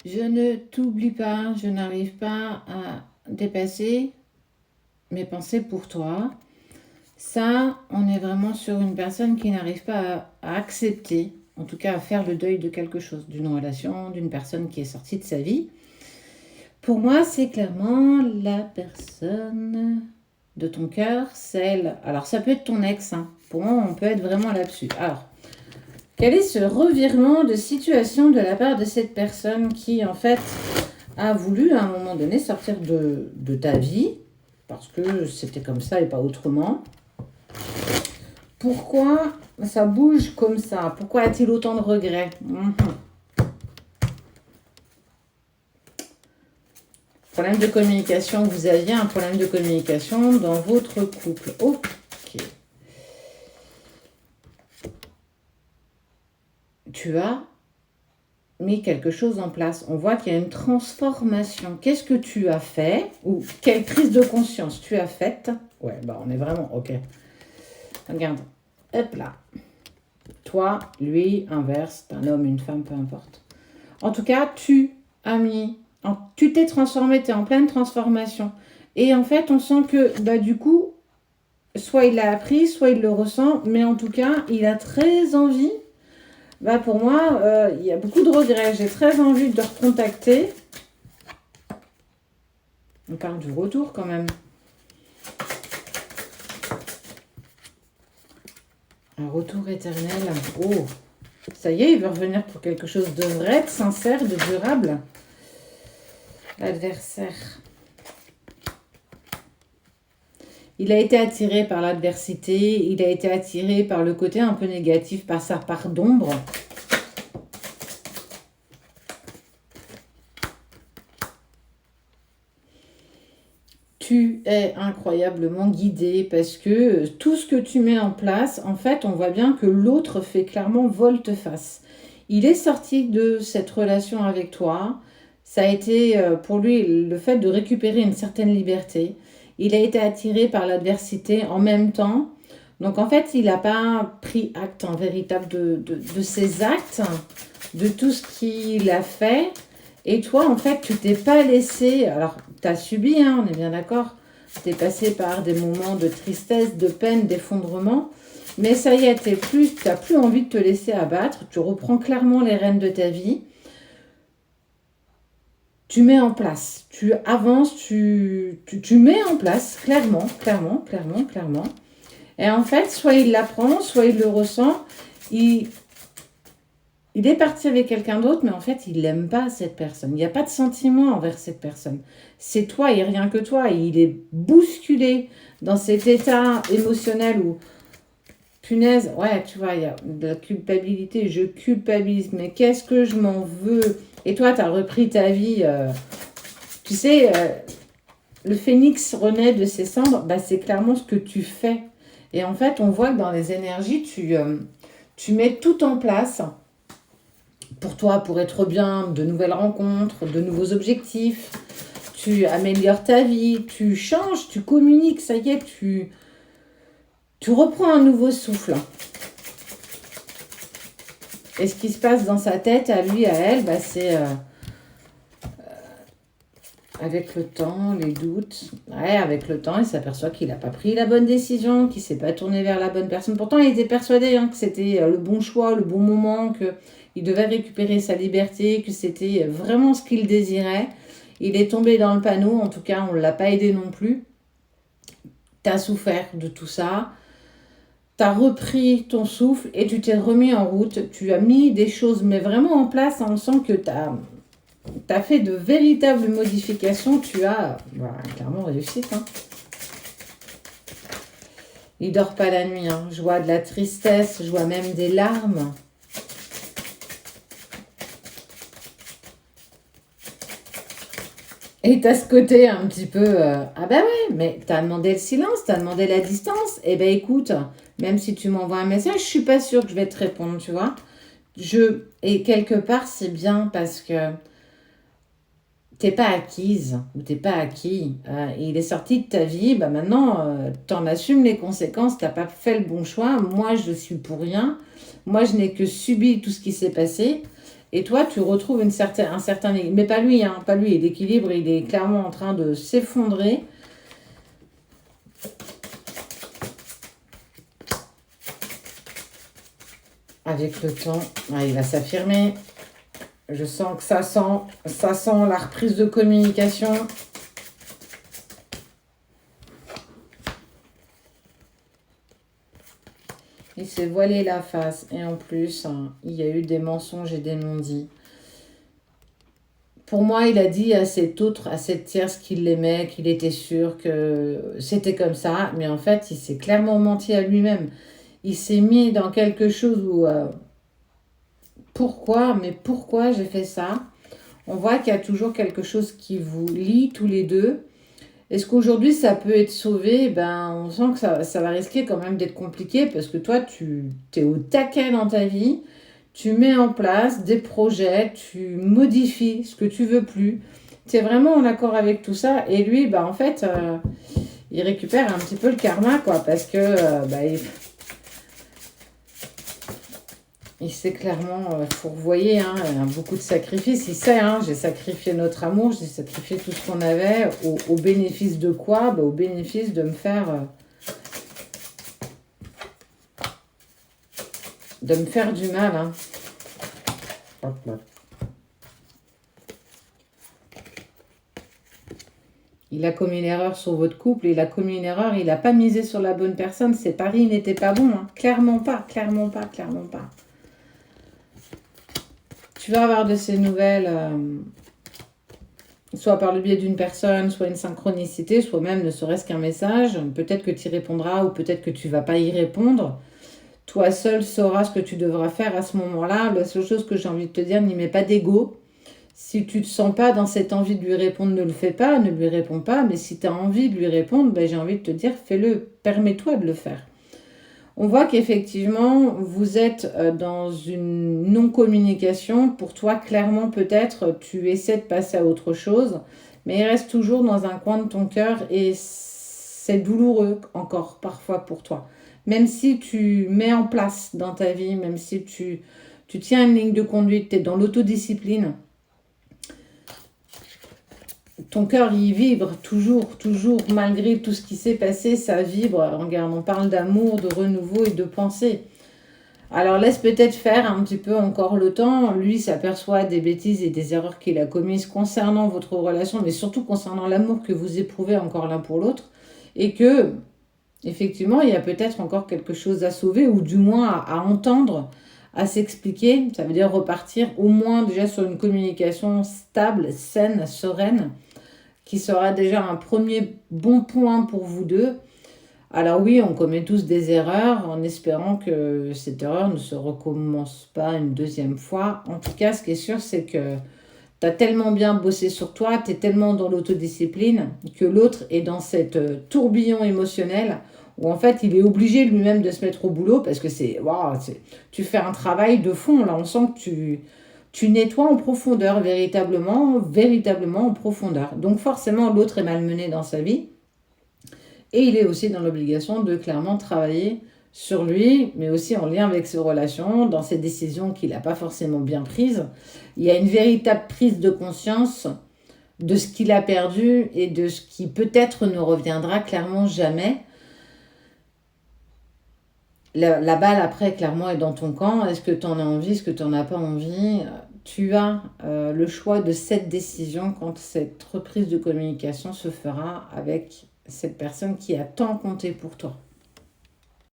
Je ne t'oublie pas, je n'arrive pas à dépasser mes pensées pour toi. Ça, on est vraiment sur une personne qui n'arrive pas à accepter, en tout cas à faire le deuil de quelque chose, d'une relation, d'une personne qui est sortie de sa vie. Pour moi, c'est clairement la personne de ton cœur, celle... Alors, ça peut être ton ex, hein. Pour moi, on peut être vraiment là-dessus. Alors, quel est ce revirement de situation de la part de cette personne qui, en fait, a voulu à un moment donné sortir de ta vie, parce que c'était comme ça et pas autrement? Pourquoi ça bouge comme ça? Pourquoi a-t-il autant de regrets? Problème de communication que vous aviez, un problème de communication dans votre couple. Ok. Tu as mis quelque chose en place. On voit qu'il y a une transformation. Qu'est-ce que tu as fait? Ou quelle prise de conscience tu as faite? Ouais, bah on est vraiment... Ok. Regarde. Hop là. Toi, lui, inverse, t'es un homme, une femme, peu importe. En tout cas, tu t'es transformé, tu es en pleine transformation. Et en fait, on sent que, bah, du coup, soit il l'a appris, soit il le ressent, mais en tout cas, il a très envie. Bah, pour moi, il y a beaucoup de regrets. J'ai très envie de recontacter. On parle du retour quand même. Un retour éternel. Oh, ça y est, il veut revenir pour quelque chose de vrai, de sincère, de durable. L'adversaire. Il a été attiré par l'adversité, il a été attiré par le côté un peu négatif, par sa part d'ombre. Tu es incroyablement guidé parce que tout ce que tu mets en place, en fait, on voit bien que l'autre fait clairement volte-face. Il est sorti de cette relation avec toi. Ça a été pour lui le fait de récupérer une certaine liberté. Il a été attiré par l'adversité en même temps. Donc en fait, il n'a pas pris acte en véritable de ses actes, de tout ce qu'il a fait. Et toi, en fait, tu t'es pas laissé... Alors, tu as subi, hein, on est bien d'accord. Tu es passé par des moments de tristesse, de peine, d'effondrement. Mais ça y est, tu n'as plus envie de te laisser abattre. Tu reprends clairement les rênes de ta vie. Tu mets en place. Tu avances, tu mets en place, clairement, clairement, clairement, clairement. Et en fait, soit il l'apprend, soit il le ressent. Il, Il est parti avec quelqu'un d'autre, mais en fait, il n'aime pas cette personne. Il n'y a pas de sentiment envers cette personne. C'est toi et rien que toi. Et il est bousculé dans cet état émotionnel où, punaise, ouais, tu vois, il y a de la culpabilité. Je culpabilise, mais qu'est-ce que je m'en veux? Et toi, tu as repris ta vie. Tu sais, le phénix renaît de ses cendres. Bah, c'est clairement ce que tu fais. Et en fait, on voit que dans les énergies, tu mets tout en place pour toi, pour être bien, de nouvelles rencontres, de nouveaux objectifs. Tu améliores ta vie, tu changes, tu communiques, ça y est, tu reprends un nouveau souffle. Et ce qui se passe dans sa tête, à lui, à elle, bah, c'est avec le temps, les doutes. Ouais, avec le temps, il s'aperçoit qu'il n'a pas pris la bonne décision, qu'il ne s'est pas tourné vers la bonne personne. Pourtant, il était persuadé que c'était le bon choix, le bon moment, qu'il devait récupérer sa liberté, que c'était vraiment ce qu'il désirait. Il est tombé dans le panneau, en tout cas, on ne l'a pas aidé non plus. Tu as souffert de tout ça. Tu as repris ton souffle et tu t'es remis en route. Tu as mis des choses, mais vraiment en place. On sent que tu as fait de véritables modifications. Tu as clairement réussi. Il dort pas la nuit. Je vois de la tristesse, je vois même des larmes. Et t'as ce côté un petit peu... ah ben ouais, mais t'as demandé le silence, t'as demandé la distance. Eh ben écoute, même si tu m'envoies un message, je suis pas sûre que je vais te répondre, tu vois. Et quelque part, c'est bien parce que t'es pas acquise ou t'es pas acquis. Il est sorti de ta vie, bah maintenant, t'en assumes les conséquences, t'as pas fait le bon choix. Moi, je suis pour rien. Moi, je n'ai que subi tout ce qui s'est passé. Et toi, tu retrouves un certain équilibre. Mais pas lui, hein, pas lui. L'équilibre, il est clairement en train de s'effondrer. Avec le temps, il va s'affirmer. Je sens que ça sent la reprise de communication. Il s'est voilé la face. Et en plus, il y a eu des mensonges et des non-dits. Pour moi, il a dit à cette tierce qu'il l'aimait, qu'il était sûr que c'était comme ça. Mais en fait, il s'est clairement menti à lui-même. Il s'est mis dans quelque chose où... pourquoi j'ai fait ça? On voit qu'il y a toujours quelque chose qui vous lie tous les deux. Est-ce qu'aujourd'hui, ça peut être sauvé? On sent que ça va risquer quand même d'être compliqué parce que toi, tu es au taquet dans ta vie. Tu mets en place des projets, tu modifies ce que tu veux plus. Tu es vraiment en accord avec tout ça. Et lui, en fait, il récupère un petit peu le karma, quoi, parce que il sait clairement fourvoyer, hein, beaucoup de sacrifices. Il sait, hein, j'ai sacrifié notre amour, j'ai sacrifié tout ce qu'on avait. Au bénéfice de quoi? Au bénéfice de me faire du mal. Hein. Hop là. Il a commis une erreur sur votre couple, il a commis une erreur, il n'a pas misé sur la bonne personne. Ses paris n'étaient pas bons, hein. Clairement pas, clairement pas, clairement pas. Tu vas avoir de ces nouvelles, soit par le biais d'une personne, soit une synchronicité, soit même ne serait-ce qu'un message. Peut-être que tu y répondras ou peut-être que tu ne vas pas y répondre. Toi seul sauras ce que tu devras faire à ce moment-là. La seule chose que j'ai envie de te dire, n'y mets pas d'ego. Si tu ne te sens pas dans cette envie de lui répondre, ne le fais pas, ne lui réponds pas. Mais si tu as envie de lui répondre, j'ai envie de te dire, fais-le, permets-toi de le faire. On voit qu'effectivement, vous êtes dans une non-communication. Pour toi, clairement, peut-être, tu essaies de passer à autre chose, mais il reste toujours dans un coin de ton cœur et c'est douloureux encore parfois pour toi. Même si tu mets en place dans ta vie, même si tu tiens une ligne de conduite, tu es dans l'autodiscipline, ton cœur, il vibre toujours, malgré tout ce qui s'est passé, ça vibre. Regarde, on parle d'amour, de renouveau et de pensée. Alors laisse peut-être faire un petit peu encore le temps. Lui s'aperçoit des bêtises et des erreurs qu'il a commises concernant votre relation, mais surtout concernant l'amour que vous éprouvez encore l'un pour l'autre. Et que, effectivement, il y a peut-être encore quelque chose à sauver, ou du moins à entendre, à s'expliquer. Ça veut dire repartir au moins déjà sur une communication stable, saine, sereine, qui sera déjà un premier bon point pour vous deux. Alors oui, on commet tous des erreurs en espérant que cette erreur ne se recommence pas une deuxième fois. En tout cas, ce qui est sûr, c'est que tu as tellement bien bossé sur toi, tu es tellement dans l'autodiscipline que l'autre est dans cette tourbillon émotionnel où en fait, il est obligé lui-même de se mettre au boulot parce que tu fais un travail de fond. Là, on sent que tu nettoies en profondeur, véritablement en profondeur. Donc forcément, l'autre est malmené dans sa vie. Et il est aussi dans l'obligation de clairement travailler sur lui, mais aussi en lien avec ses relations, dans ses décisions qu'il n'a pas forcément bien prises. Il y a une véritable prise de conscience de ce qu'il a perdu et de ce qui peut-être ne reviendra clairement jamais. La balle, après, clairement, est dans ton camp. Est-ce que tu en as envie? Est-ce que tu n'en as pas envie? Tu as le choix de cette décision quand cette reprise de communication se fera avec cette personne qui a tant compté pour toi.